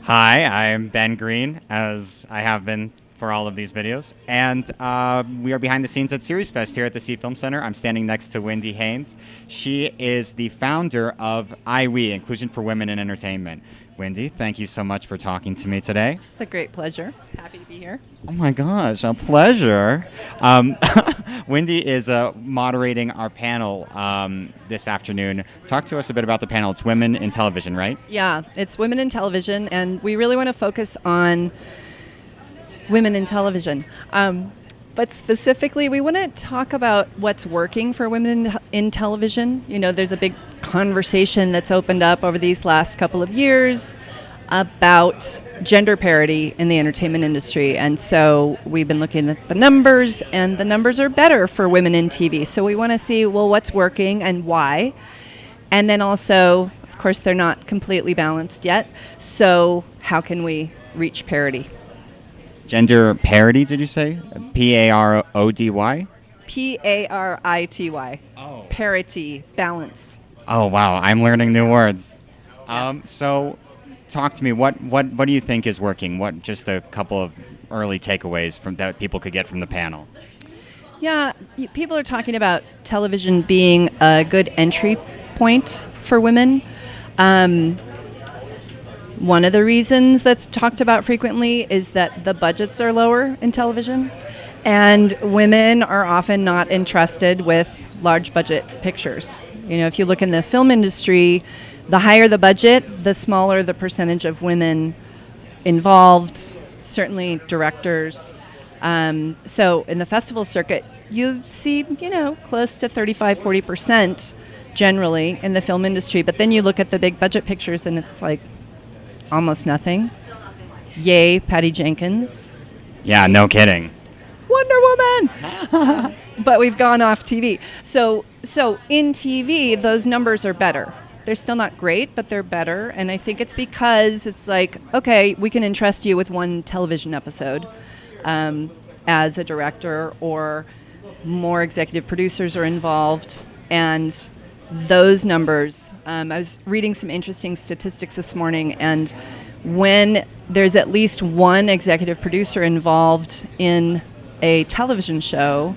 Hi, I'm Ben Green, as I have been for all of these videos, and we are behind the scenes at SeriesFest here at the Sea Film Center. I'm standing next to Wendy Haines. She is the founder of IWE, Inclusion for Women in Entertainment. Wendy, thank you so much for talking to me today. It's a great pleasure. Happy to be here. Oh my gosh, a pleasure. Wendy is moderating our panel this afternoon. Talk to us a bit about the panel. It's Women in Television, right? Yeah, it's Women in Television, and we really want to focus on women in television. But specifically, we want to talk about what's working for women in television. You know, there's a big conversation that's opened up over these last couple of years about gender parity in the entertainment industry. And so we've been looking at the numbers, and the numbers are better for women in TV. So we want to see, well, what's working and why. And then also, of course, they're not completely balanced yet. So how can we reach parity? Gender parity, did you say? P-A-R-O-D-Y? P-A-R-I-T-Y. Oh. Parity, balance. Oh, wow. I'm learning new words. So talk to me. What do you think is working? What just a couple of early takeaways from that people could get from the panel? Yeah, people are talking about television being a good entry point for women. One of the reasons that's talked about frequently is that the budgets are lower in television, and women are often not entrusted with large budget pictures. You know, if you look in the film industry, the higher the budget, the smaller the percentage of women involved, certainly directors. So in the festival circuit, you see, close to 35-40% generally in the film industry, but then you look at the big budget pictures and it's like almost nothing. Yay, Patty Jenkins. Yeah, no kidding. Wonder Woman! But we've gone off TV. So in TV, those numbers are better. They're still not great, but they're better. And I think it's because it's like, okay, we can entrust you with one television episode as a director, or more executive producers are involved. And those numbers, I was reading some interesting statistics this morning, and when there's at least one executive producer involved in a television show,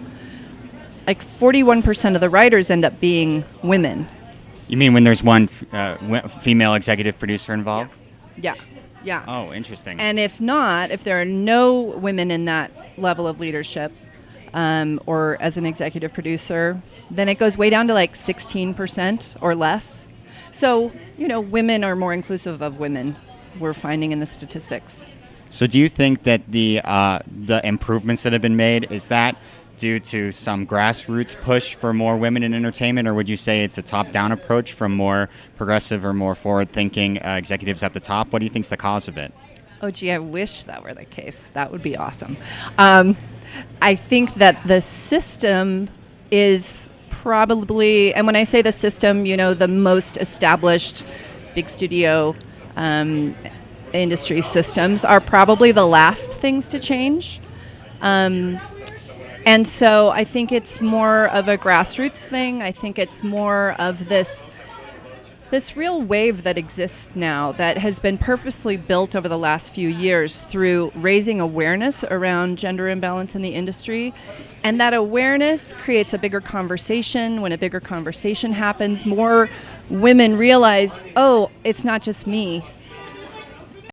like 41% of the writers end up being women. You mean when there's one female executive producer involved? Yeah. Oh, interesting. And if not, if there are no women in that level of leadership, or as an executive producer, then it goes way down to like 16% or less. So, women are more inclusive of women, we're finding in the statistics. So do you think that the improvements that have been made, is that due to some grassroots push for more women in entertainment, or would you say it's a top-down approach from more progressive or more forward-thinking executives at the top? What do you think is the cause of it? Oh, gee, I wish that were the case. That would be awesome. I think that the system is probably, and when I say the system, the most established big studio industry systems are probably the last things to change. And so I think it's more of a grassroots thing. I think it's more of this real wave that exists now that has been purposely built over the last few years through raising awareness around gender imbalance in the industry. And that awareness creates a bigger conversation. When a bigger conversation happens, more women realize, oh, it's not just me.